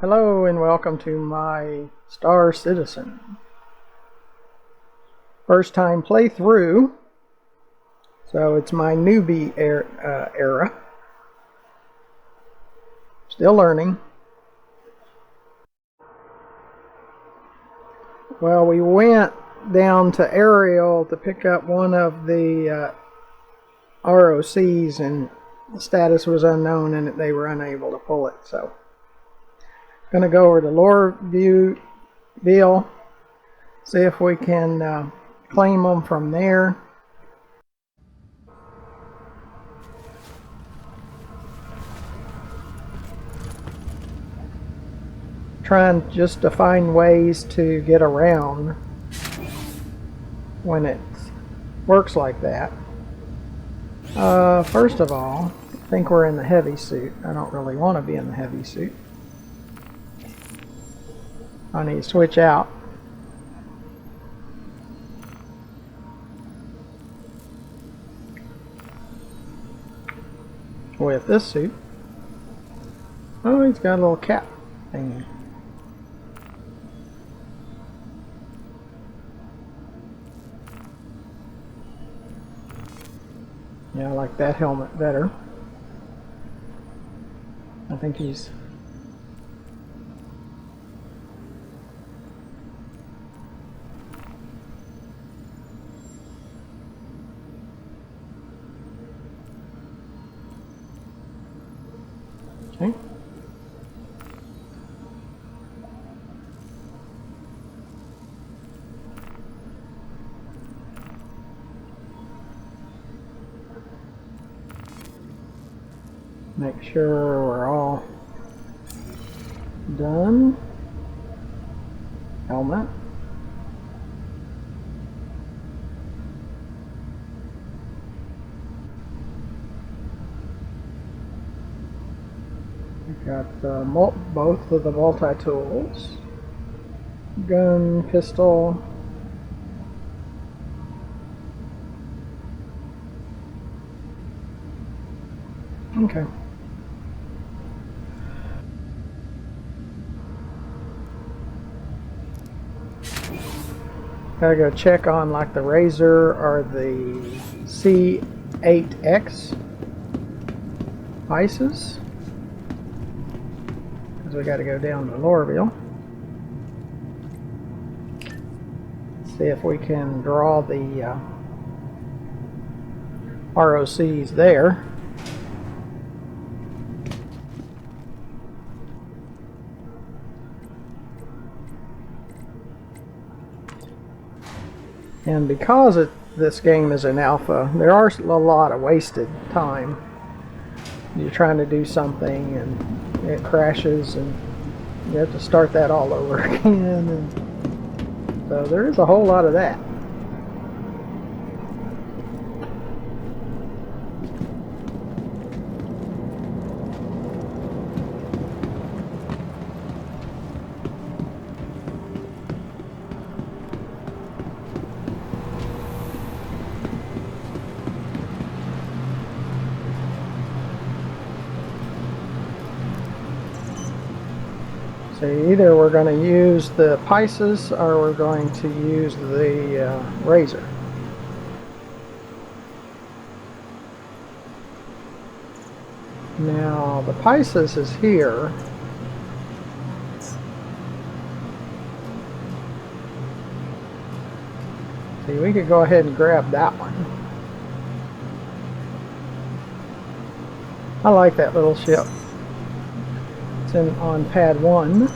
Hello and welcome to my Star Citizen. First time playthrough, so it's my newbie era. Still learning. Well, we went down to Aerial to pick up one of the ROCs, and the status was unknown and they were unable to pull it. So going to go over to Lorville, see if we can claim them from there. Trying just to find ways to get around when it works like that. First of all, I think we're in the heavy suit. I don't really want to be in the heavy suit. I need to switch out. With this suit. Oh, he's got a little cap thingy. Yeah, I like that helmet better. I think he's... Okay. Make sure we're all done. Helmet. We've got both of the multi-tools. Gun, pistol. Okay. Gotta go check on like the Razor or the C8X ICEs, because we gotta go down to Lorville. See if we can draw the ROCs there. And because this game is an alpha, there are a lot of wasted time. You're trying to do something and it crashes and you have to start that all over again. And so there is a whole lot of that. So either we're going to use the Pisces or we're going to use the Razor. Now the Pisces is here. See, we could go ahead and grab that one. I like that little ship. It's on pad 1.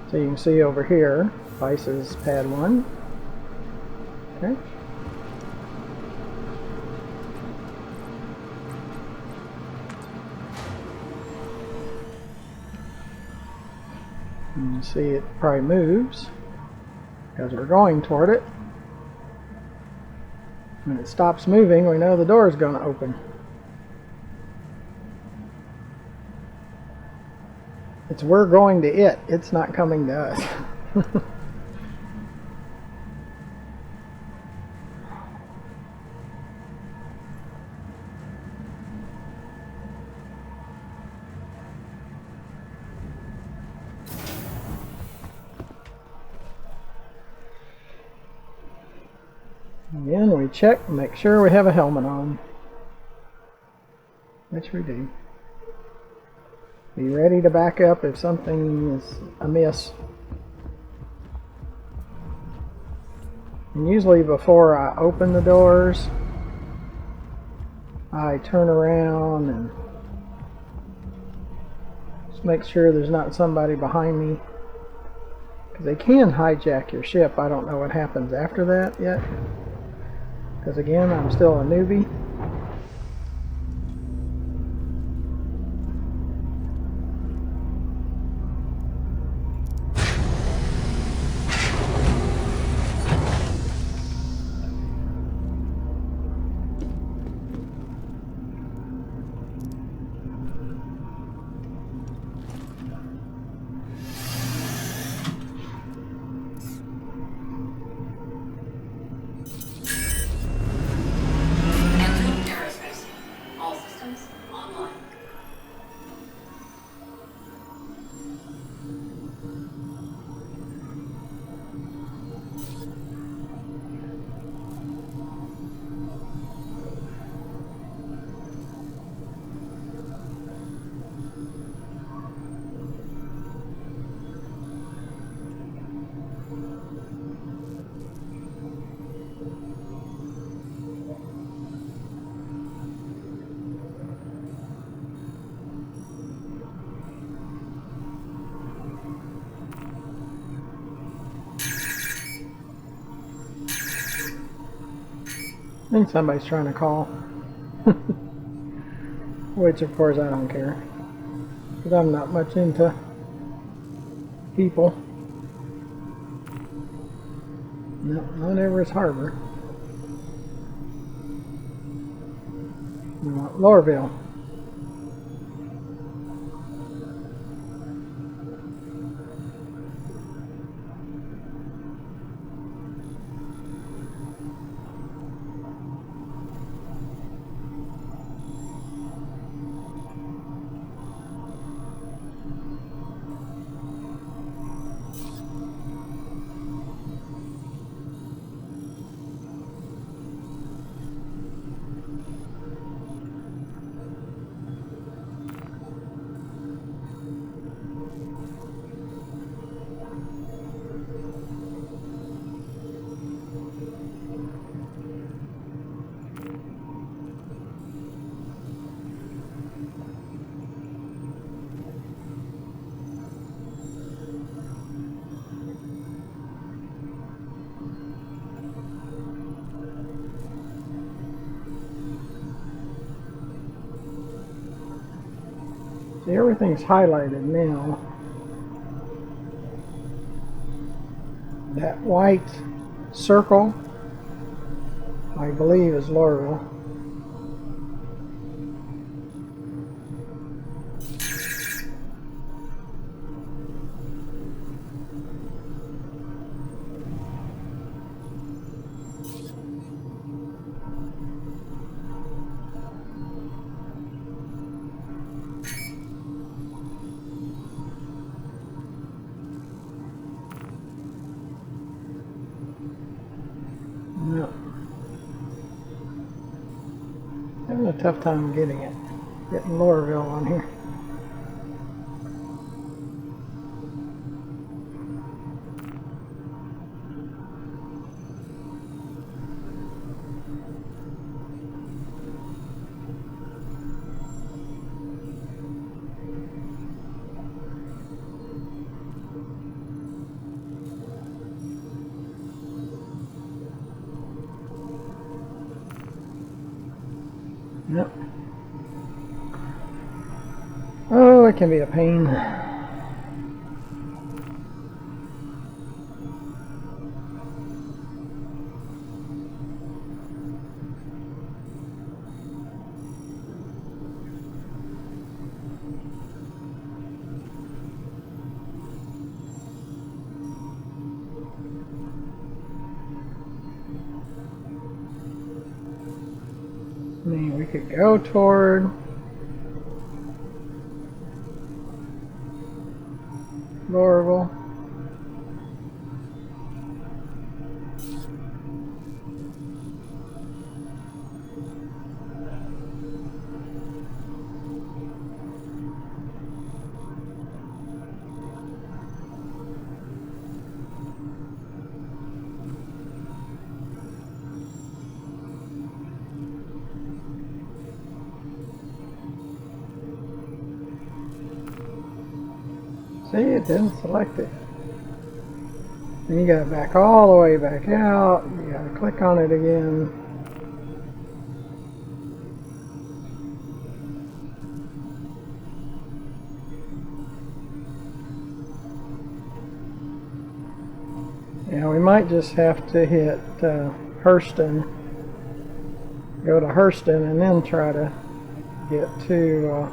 So you can see over here, Vice's pad 1. Okay. And you see it probably moves because we're going toward it. When it stops moving, we know the door is going to open. It's words, we're going to it. It's not coming to us. Again, we check, make sure we have a helmet on, which we do. Be ready to back up if something is amiss. And usually before I open the doors, I turn around and just make sure there's not somebody behind me. Because they can hijack your ship. I don't know what happens after that yet. Because again, I'm still a newbie. I think somebody's trying to call. Which of course I don't care. Because I'm not much into people. No, not Everest Harbor. We want Lorville. See, everything's highlighted now. That white circle, I believe, is Lorville. No. Having a tough time getting Lorville on here. Yep. Oh, it can be a pain. I mean, we could go toward Lorville. See, it didn't select it. Then you gotta back all the way back out. You gotta click on it again. Yeah, we might just have to hit Hurston. Go to Hurston and then try to get to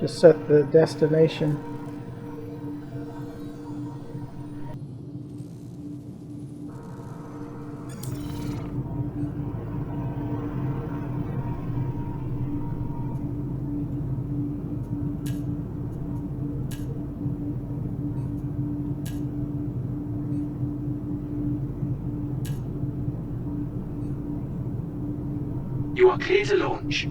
just set the destination. You are clear to launch.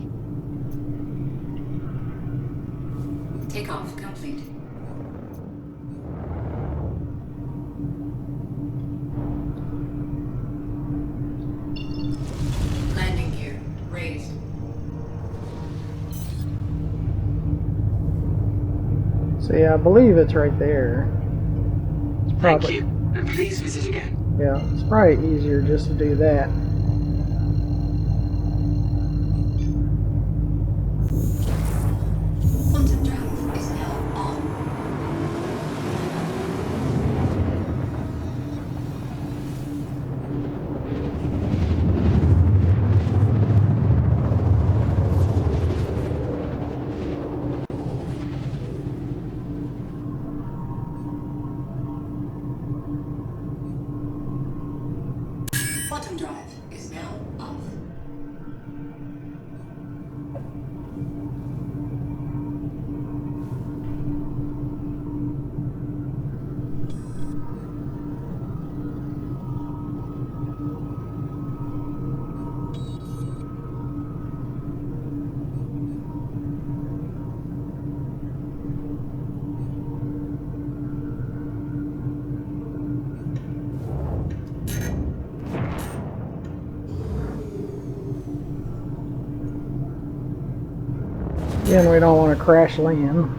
Takeoff complete. Landing gear raised. See, I believe it's right there. It's Thank you, and please visit again. Yeah, it's probably easier just to do that. Quantum drive is now on. Quantum drive is now off. Again, we don't want to crash land.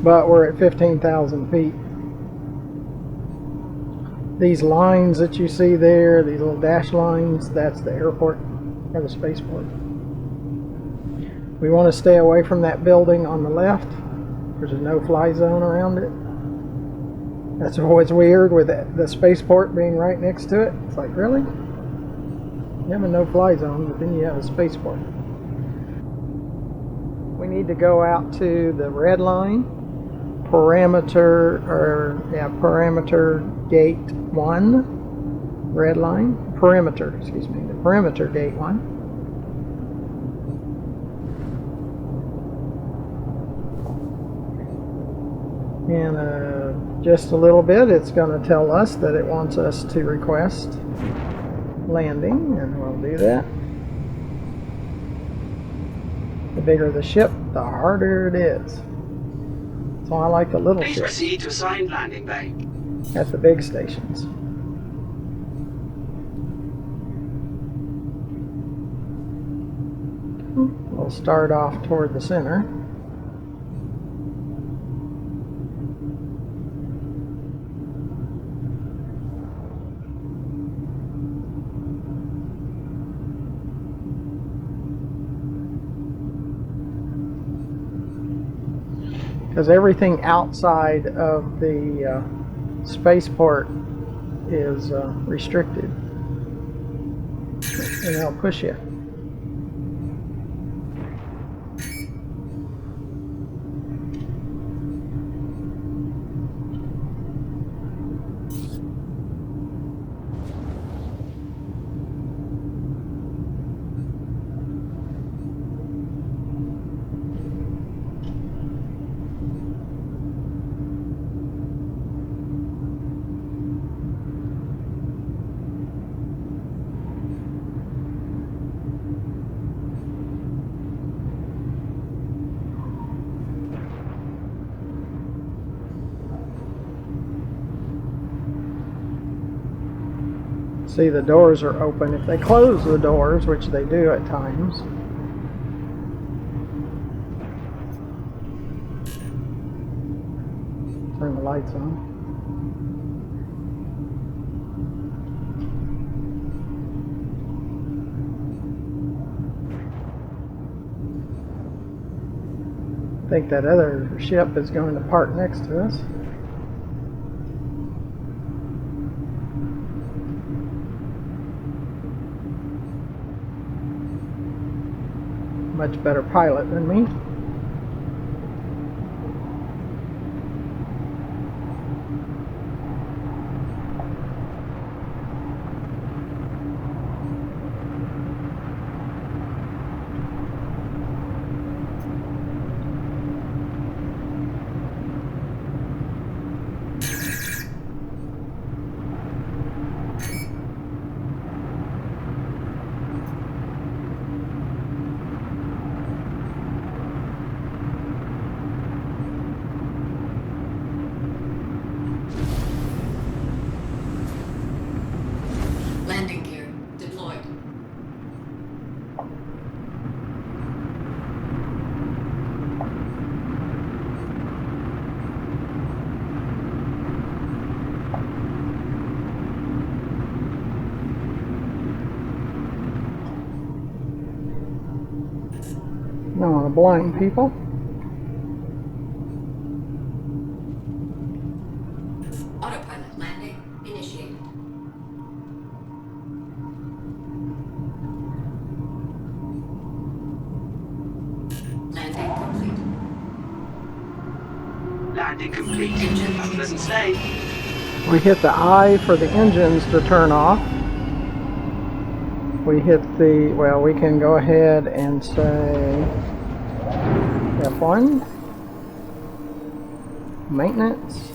But we're at 15,000 feet. These lines that you see there, these little dash lines, that's the airport or the spaceport. We want to stay away from that building on the left. There's a no-fly zone around it. That's always weird with the spaceport being right next to it. It's like, really? You have a no-fly zone, but then you have a spaceport. We need to go out to the red line, parameter gate 1, red line, perimeter gate 1. And just a little bit, it's going to tell us that it wants us to request landing, and we'll do that. The bigger the ship, the harder it is. So I like the little Please ship proceed to assigned landing bay. at the big stations. We'll start off toward the center. Because everything outside of the spaceport is restricted, and they'll push you. See, the doors are open. If they close the doors, which they do at times, turn the lights on. I think that other ship is going to park next to us. Much better pilot than me. Landing gear deployed. I don't want to blind people. Autopilot landing initiated. Landing complete. Landing complete. Have a pleasant stay. We hit the I for the engines to turn off. We hit the, well, we can go ahead and say F1. Maintenance.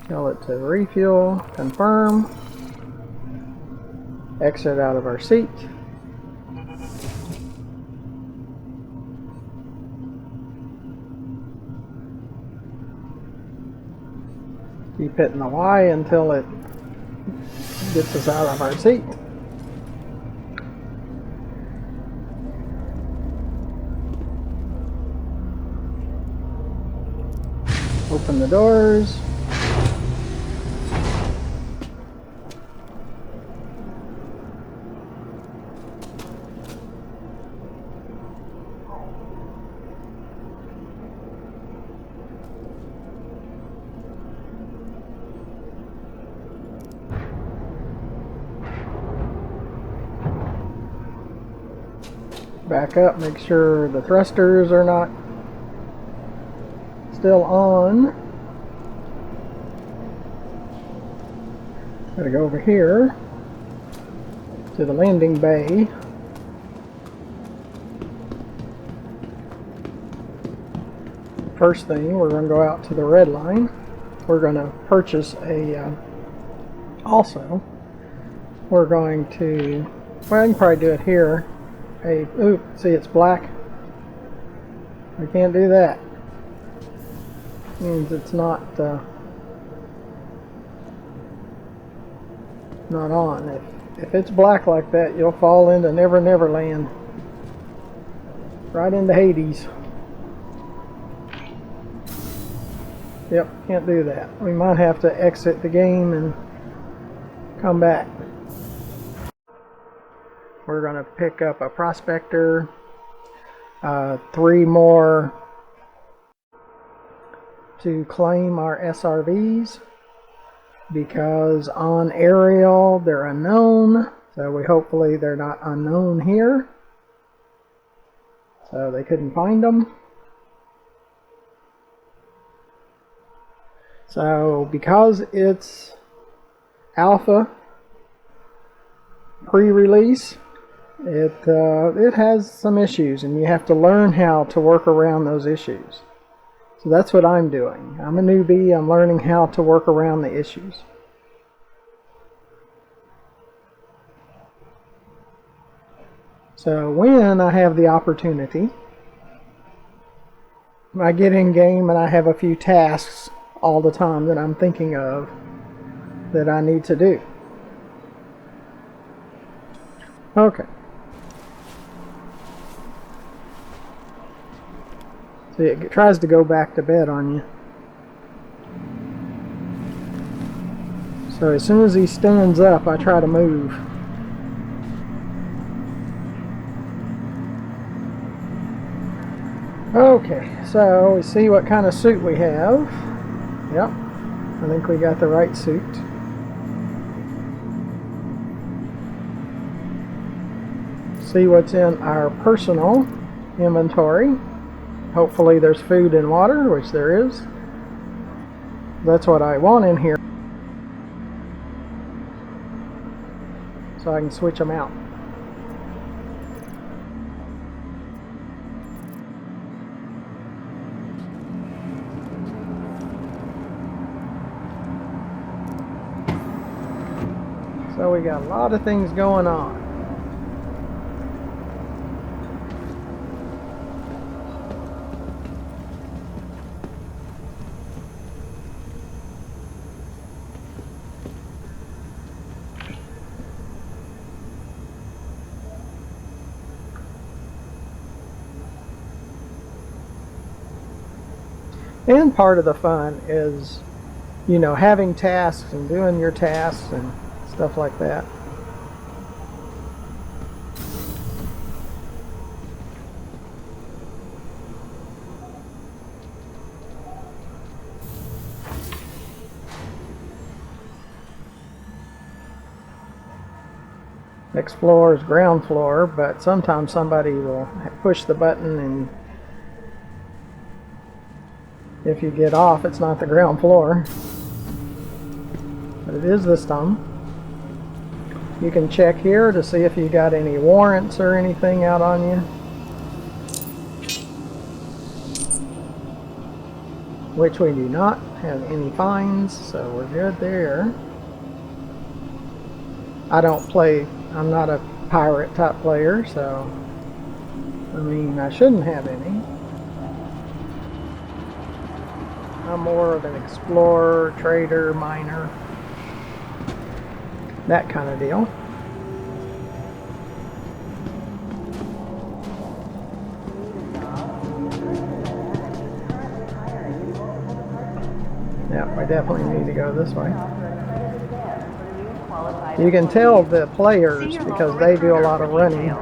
Tell it to refuel. Confirm. Exit out of our seat. Keep hitting the Y until it gets us out of our seat. Open the doors. Back up, make sure the thrusters are not still on. Gotta go over here to the landing bay. First thing, we're going to go out to the red line. We're going to purchase a, also, we're going to, well, I can probably do it here. Ooh, see, it's black. We can't do that. Means it's not on. If it's black like that, you'll fall into Never Never Land. Right into Hades. Yep, can't do that. We might have to exit the game and come back. We're going to pick up a prospector, 3 more to claim our SRVs, because on aerial they're unknown, so hopefully they're not unknown here, so they couldn't find them. So because it's alpha pre-release, it has some issues, and you have to learn how to work around those issues. So that's what I'm doing. I'm a newbie. I'm learning how to work around the issues. So when I have the opportunity, I get in game and I have a few tasks all the time that I'm thinking of. that I need to do. Okay. See, it tries to go back to bed on you. So as soon as he stands up, I try to move. Okay, so we see what kind of suit we have. Yep, I think we got the right suit. See what's in our personal inventory. Hopefully there's food and water, which there is. That's what I want in here, so I can switch them out. So we got a lot of things going on. And part of the fun is, you know, having tasks and doing your tasks and stuff like that. Next floor is ground floor, but sometimes somebody will push the button and if you get off, it's not the ground floor. But it is this time. You can check here to see if you got any warrants or anything out on you. Which we do not have any fines, so we're good there. I don't play, I'm not a pirate type player, so I mean, I shouldn't have any. I'm more of an explorer, trader, miner, that kind of deal. Yeah, we definitely need to go this way. You can tell the players because they do a lot of running.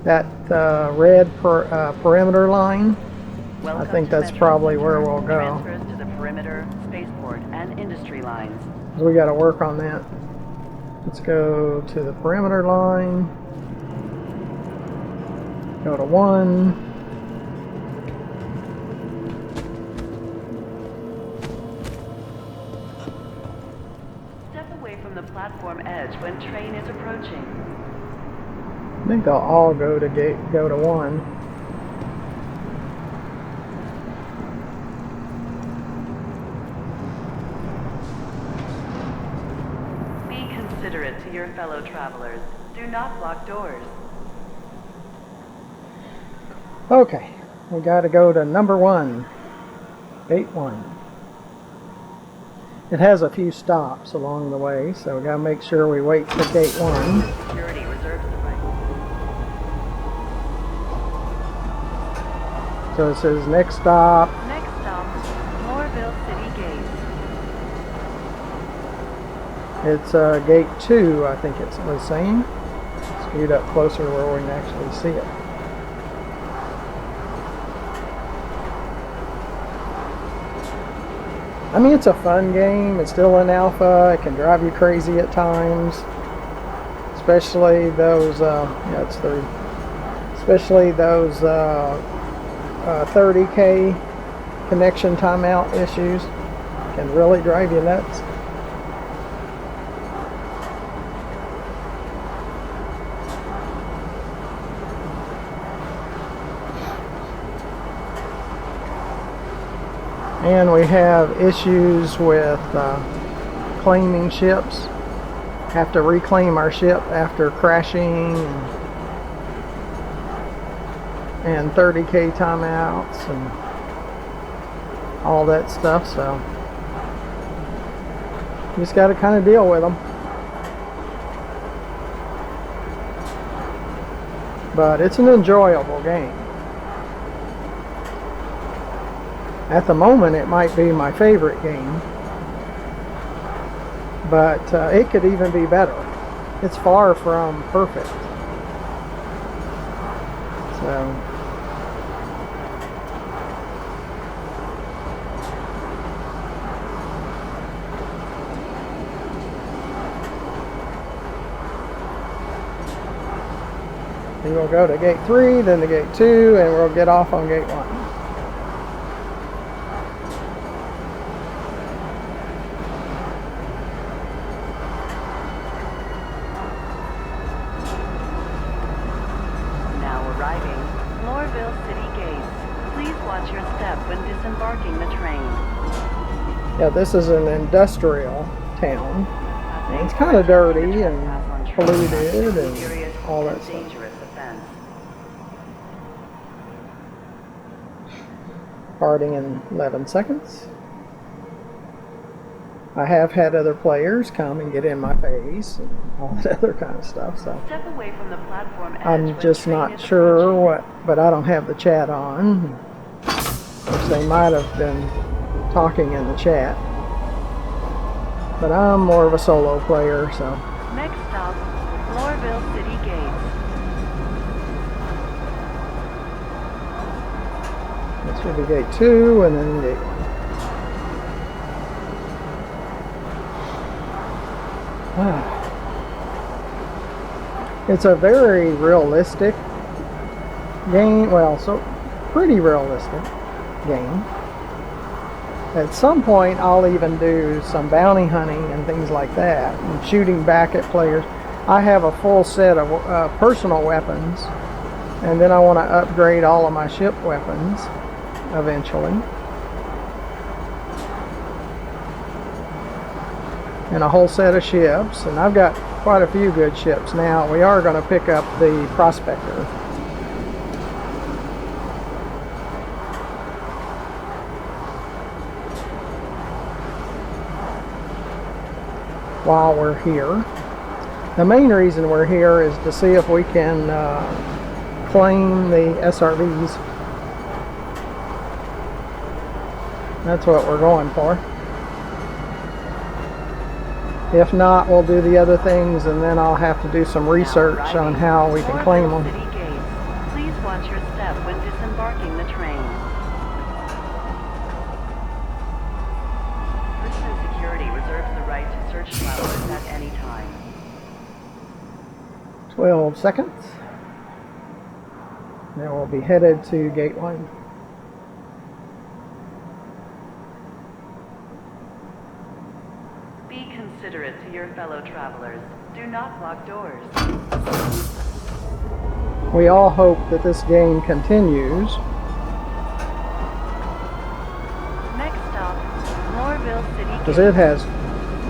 That red perimeter line, I think that's probably where we'll go. Transfers to the perimeter, spaceport, and industry lines. We got to work on that. Let's go to the perimeter line. Go to 1. Step away from the platform edge when train is approaching. I think they'll all go to 1. Be considerate to your fellow travelers. Do not block doors. Okay, we got to go to number 1, gate 1. It has a few stops along the way, so we got to make sure we wait for gate 1. Security reserves the right. So it says next stop. Next stop, Lorville City Gate. It's gate 2, I think it was saying. Scoot up closer where we can actually see it. I mean, it's a fun game. It's still in alpha. It can drive you crazy at times, especially those. Yeah, it's 3. Especially those 30K connection timeout issues can really drive you nuts. And we have issues with claiming ships. Have to reclaim our ship after crashing and 30K timeouts. And all that stuff, so you just got to kind of deal with them. But it's an enjoyable game. At the moment, it might be my favorite game, but it could even be better. It's far from perfect. So and we'll go to gate 3, then to gate 2, and we'll get off on gate 1. Arriving, Lorville City Gates. Please watch your step when disembarking the train. Yeah, this is an industrial town. And it's kind of dirty and polluted and all that stuff. Dangerous offense. Starting in 11 seconds. I have had other players come and get in my face and all that other kind of stuff, so Step away from the platform edge I'm when just train not is sure approaching. what, but I don't have the chat on, which they might have been talking in the chat. But I'm more of a solo player, so Next stop, Lorville City Gates. this will be gate 2 and then gate 1. It's a very realistic game, well, so pretty realistic game. At some point I'll even do some bounty hunting and things like that, and shooting back at players. I have a full set of personal weapons, and then I want to upgrade all of my ship weapons eventually. And a whole set of ships, and I've got quite a few good ships now. We are going to pick up the Prospector. While we're here, the main reason we're here is to see if we can claim the SRVs. That's what we're going for. If not, we'll do the other things, and then I'll have to do some research on how we can claim them. City Gates. Please watch your step when disembarking the train. Hurston Security reserves the right to search travelers at any time. 12 seconds. Then we'll be headed to gate 1. Be considerate to your fellow travelers. Do not block doors. We all hope that this game continues. Next stop, Lorville City Because Gates. it has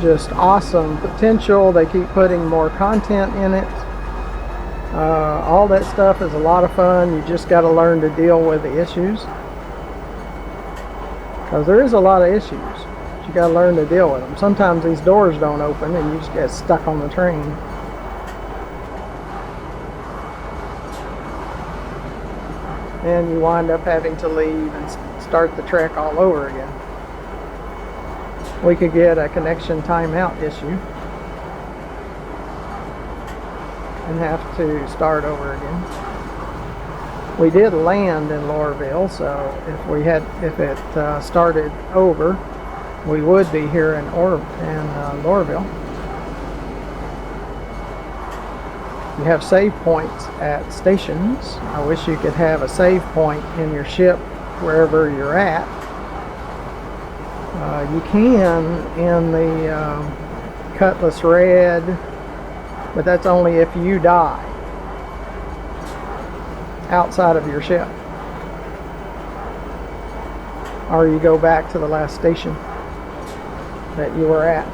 just awesome potential. They keep putting more content in it. All that stuff is a lot of fun. You just got to learn to deal with the issues. Because there is a lot of issues. You got to learn to deal with them. Sometimes these doors don't open and you just get stuck on the train. And you wind up having to leave and start the trek all over again. We could get a connection timeout issue and have to start over again. We did land in Lorville, so if it started over, we would be here in Lorville. You have save points at stations. I wish you could have a save point in your ship wherever you're at. You can in the Cutlass Red, but that's only if you die outside of your ship, or you go back to the last station that you were at.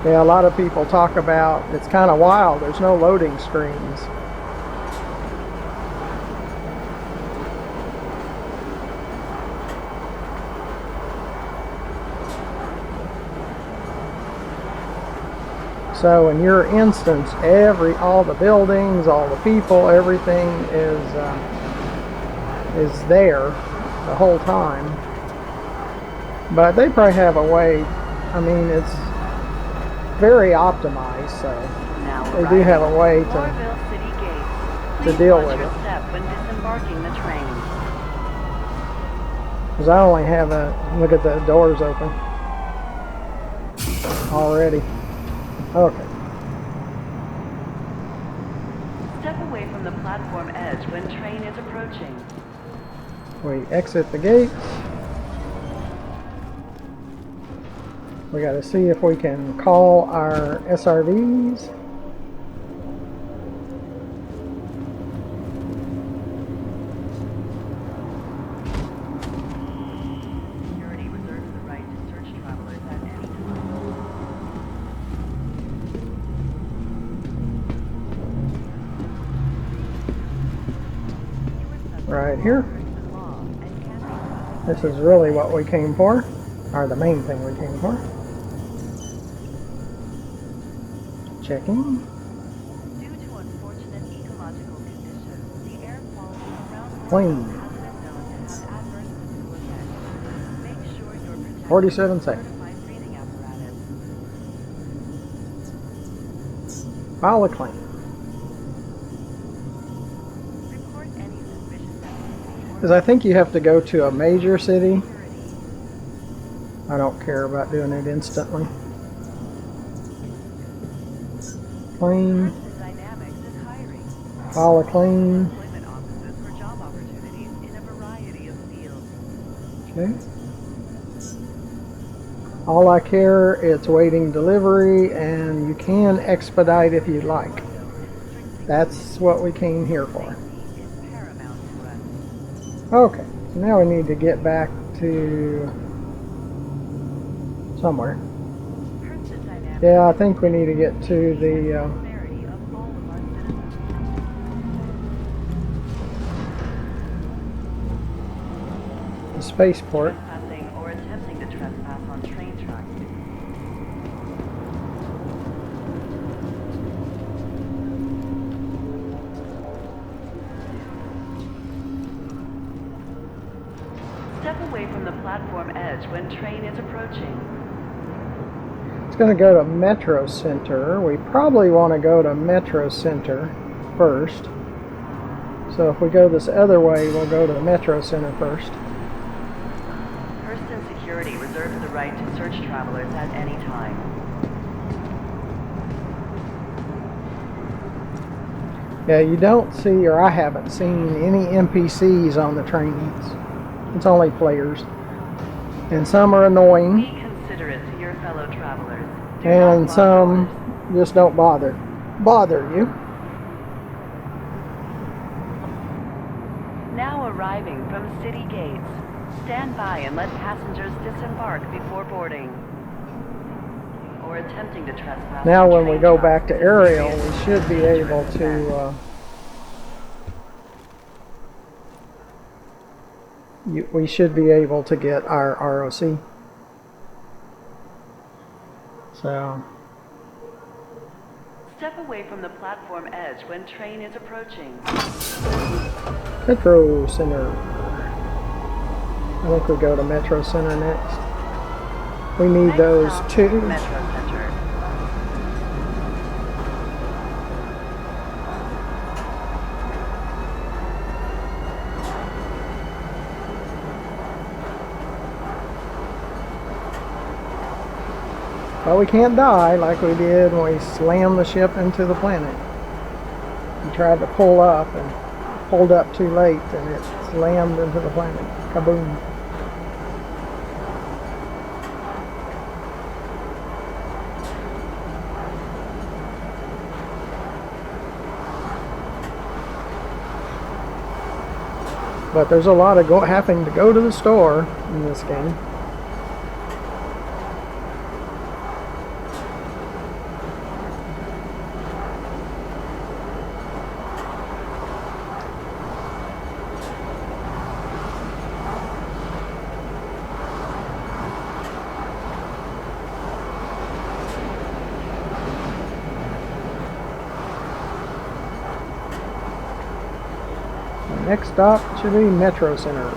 Yeah, a lot of people talk about it's kind of wild. There's no loading screens. So in your instance, all the buildings, all the people, everything is there the whole time. But they probably have a way. I mean, it's very optimized, so they do have a way Lorville City Gates. to Please deal watch with your it. step when disembarking the train. Because I only have look at the doors open already. Okay. Step away from the platform edge when train is approaching. We exit the gates. We got to see if we can call our SRVs. Security reserves the right to search travelers at any time. Right here. This is really what we came for, or the main thing we came for. Checking. Due to unfortunate ecological conditions, the air quality around Clean. has been known to have adverse physical effects. Make sure you're protected 47 with a seconds. certified breathing apparatus. File a claim. Report any suspicious activity. Because I think you have to go to a major city. I don't care about doing it instantly. Claim. Hurston Dynamics is hiring File a claim. employment offices for job opportunities in a variety of fields. Okay. All I care, it's waiting delivery, and you can expedite if you'd like. That's what we came here for. Safety is paramount to us. Okay, so now we need to get back to somewhere. Hurston Dynamics Yeah, I think we need to get to the prosperity of all of our citizens. spaceport. Trespassing or attempting to trespass on train tracks. Step away from the platform edge when train is approaching. It's going to go to Metro Center. We probably want to go to Metro Center first. So if we go this other way, we'll go to the Metro Center first. Hurston Security reserves the right to search travelers at any time. Yeah, you don't see, or I haven't seen, any NPCs on the trains. It's only players. And some are Be annoying, considerate to your fellow travelers. Do and not block some doors. just don't bother you. Now arriving from city gates. Stand by and let passengers disembark before boarding. Or attempting to trespass. Now on when we train go tracks back to is a aerial, serious we should be dangerous able offense. to we should be able to get our ROC. So Step away from the platform edge when train is approaching. Metro Center. I think we go to Metro Center next. We need Next those stop, two. Metro Center. But we can't die like we did when we slammed the ship into the planet. We tried to pull up and pulled up too late, and it slammed into the planet. Kaboom. But there's a lot of having to go to the store in this game. The next stop should be Metro Center.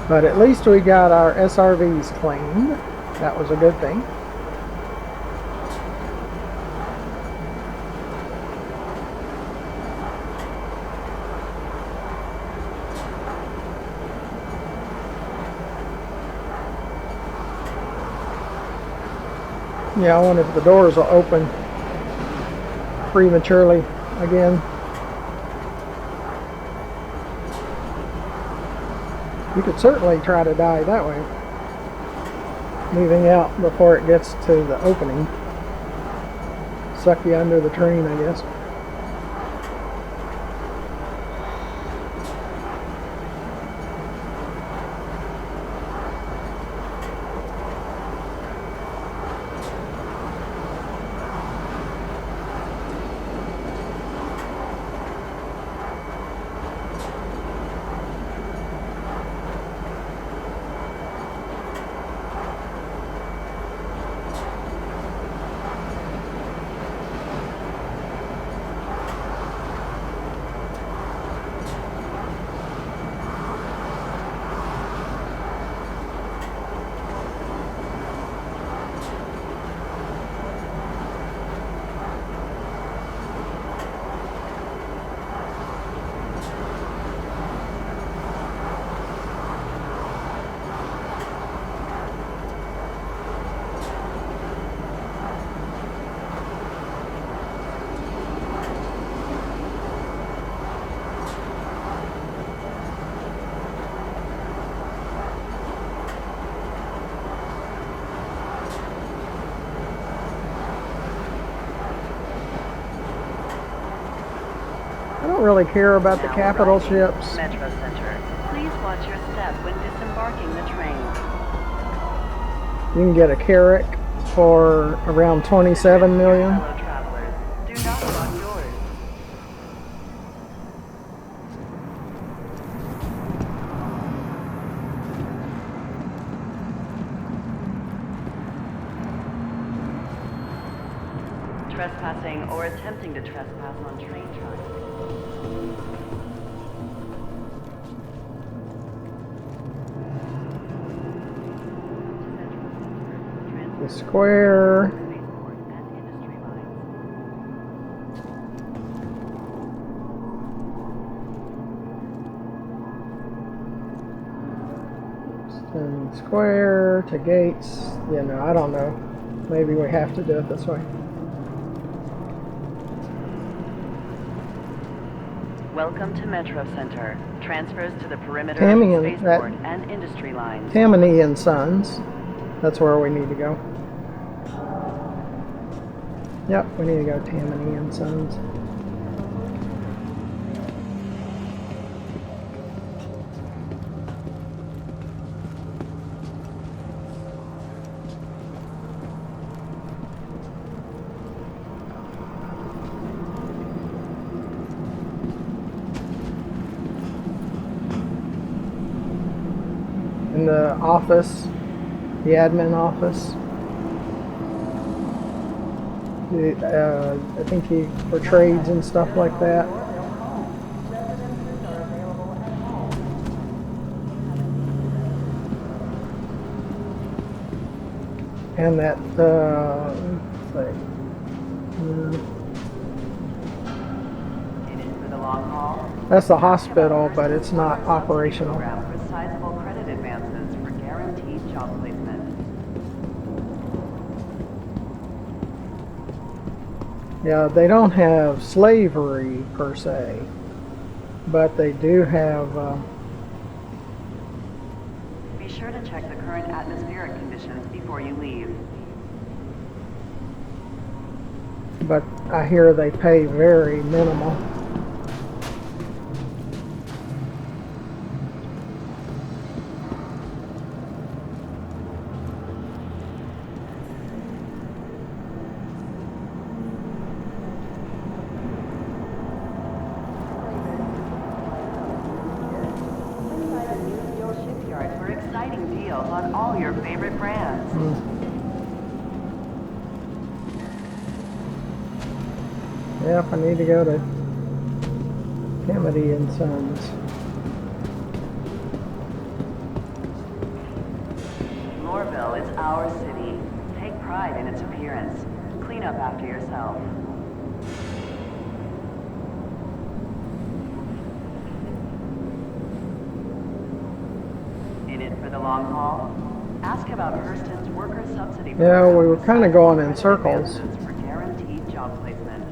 But at least we got our SRVs cleaned. That was a good thing. Yeah, I wonder if the doors will open prematurely again. You could certainly try to die that way. Moving out before it gets to the opening. Suck you under the train, I guess. I don't really care about the capital ships. Metro Center. Please watch your step when disembarking the train. You can get a Carrack for around 27 million. Fellow travelers, do not lock doors. Trespassing or attempting to trespass on train tracks. The square. And square to gates. You know, I don't know. Maybe we have to do it this way. Welcome to Metro Center. Transfers to the perimeter Tammy of and spaceport and industry lines. Tammany and Sons. That's where we need to go. Yep, we need to go Tammany and Sons. In the office, the admin office. I think he for trades and stuff like that. And that let's see. In it for the long haul. That's the hospital, but it's not operational. Program for sizable credit advances for guaranteed job placement. Yeah, they don't have slavery per se, but they do have. Be sure to check the current atmospheric conditions before you leave. But I hear they pay very minimal. your favorite brands. Yep, I need to go to Kennedy and Sons. Lorville is our city. Take pride in its appearance. Clean up after yourself. In it for the long haul? Ask about Hurston's worker subsidy Yeah, program we were for kind of sizable going in credit circles. advances for guaranteed job placement.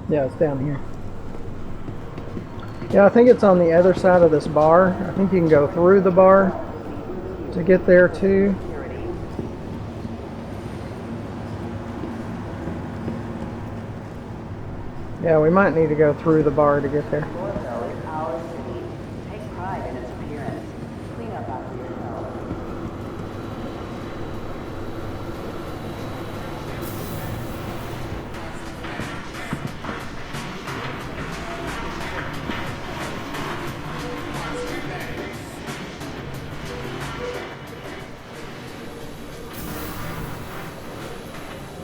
Yeah, it's down here. Yeah, I think it's on the other side of this bar. I think you can go through the bar to get there too. Security. Yeah, we might need to go through the bar to get there. Lorville is our city. Take pride in its appearance. Clean up after yourself.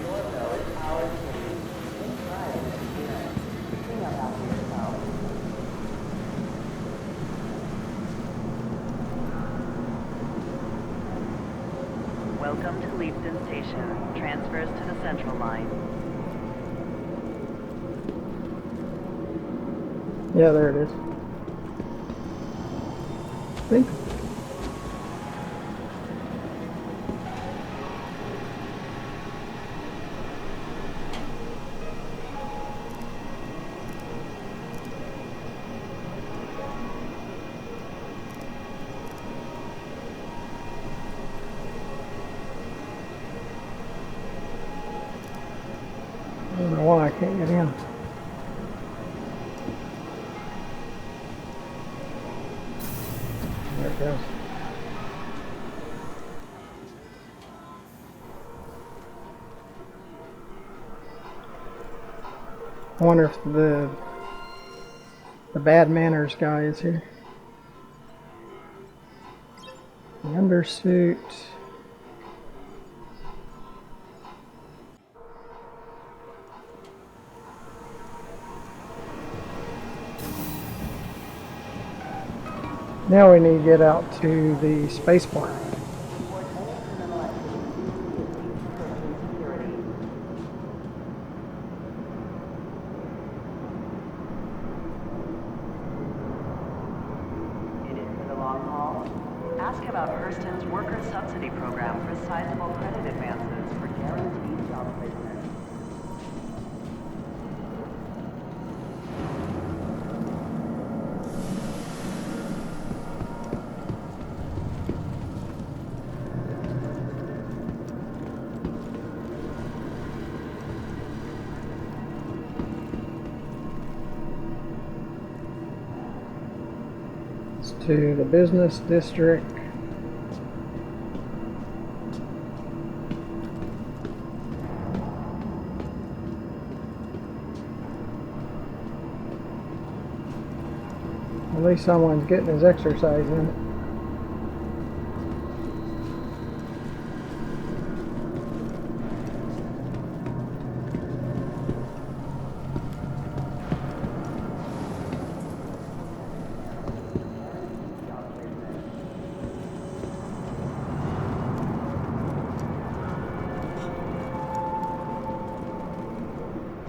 Lorville is our city. Take pride in its appearance. Clean up after yourself. Welcome to Leapston Station. Transfers to the Central Line. Yeah, there it is. I think. I don't know why I can't get in. There it goes. I wonder if the bad manners guy is here. The undersuit. Now we need to get out to the spaceport. In it for the long haul? Ask about Hurston's worker subsidy program for sizable credit advances for guaranteed job placement. It's to the business district. At least someone's getting his exercise in.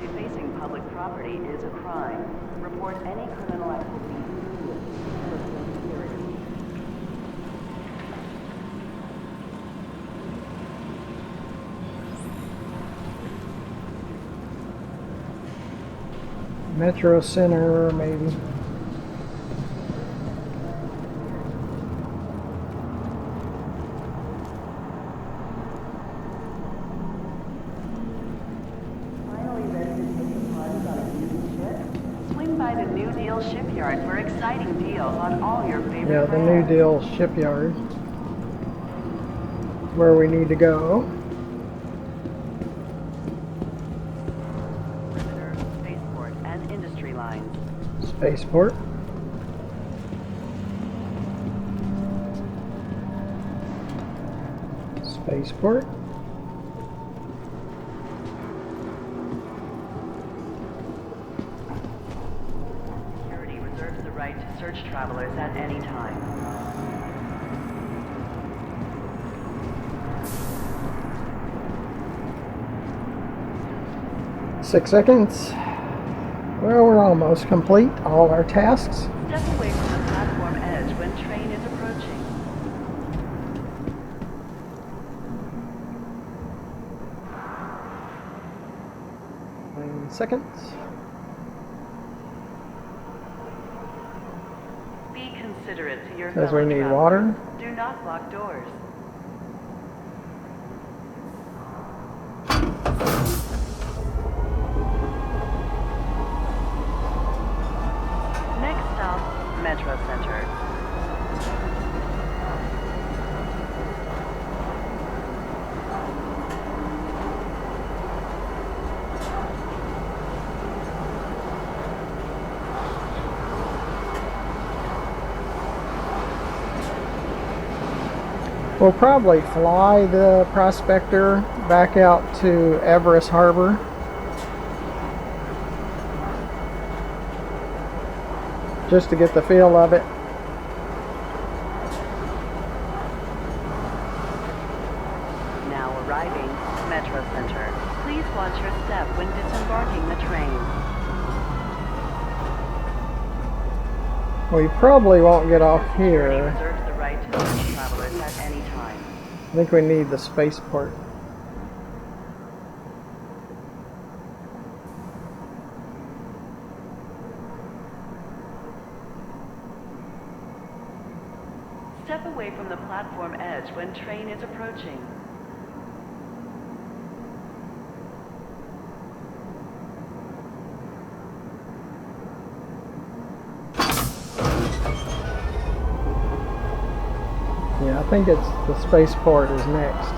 Defacing public property is a crime. Report any criminal activity immediately to Hurston Security. Metro Center, maybe. Finally ready to take the plunge on a used ship? Swing by the New Deal Shipyard for exciting deals on all your favorite Yeah, the New brands. Deal Shipyard. Where we need to go. Perimeter, spaceport, and industry lines. Spaceport. Spaceport. Security reserves the right to search travelers at any time. 6 seconds. Well, we're almost complete all our tasks. Step away from the platform edge when train is approaching. 9 seconds. Be considerate to your Says we fellow need travelers. water. Do not block doors. Next stop, Metro Center. We'll probably fly the Prospector back out to Everest Harbor. Just to get the feel of it. Now arriving, Metro Center. Please watch your step when disembarking the train. We probably won't get off Security here. reserves the right to search travelers at any time. I think we need the spaceport. Step away from the platform edge when train is approaching. Yeah, I think it's the spaceport is next.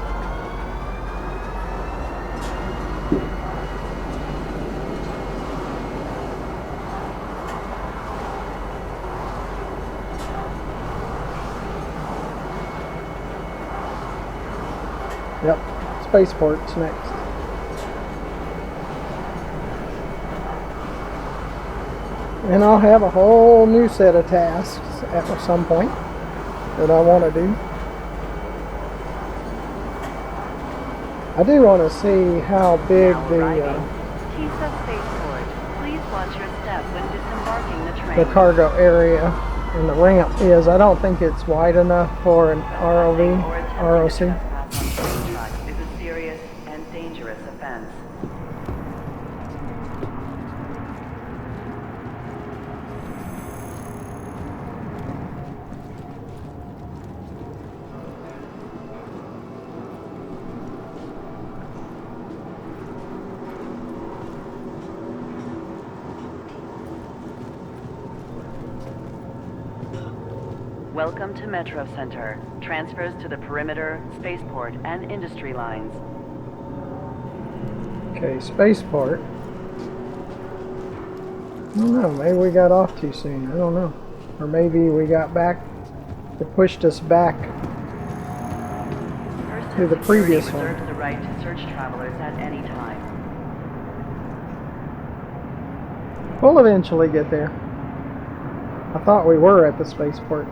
Yep, spaceport's next. And I'll have a whole new set of tasks at some point that I want to do. I do want to see how big Now the arriving, Tisa Spaceport. Please watch your step when disembarking the train. cargo area and the ramp is. I don't think it's wide enough for an ROV, Or attempting to ROC. trespass on train tracks is a serious and dangerous offense. Welcome to Metro Center. Transfers to the perimeter, spaceport, and industry lines. Okay, spaceport. I don't know, maybe we got off too soon. I don't know. Or maybe we got back, it pushed us back Hurston to the Security previous one. reserves the right to search travelers at any time. We'll eventually get there. I thought we were at the spaceport.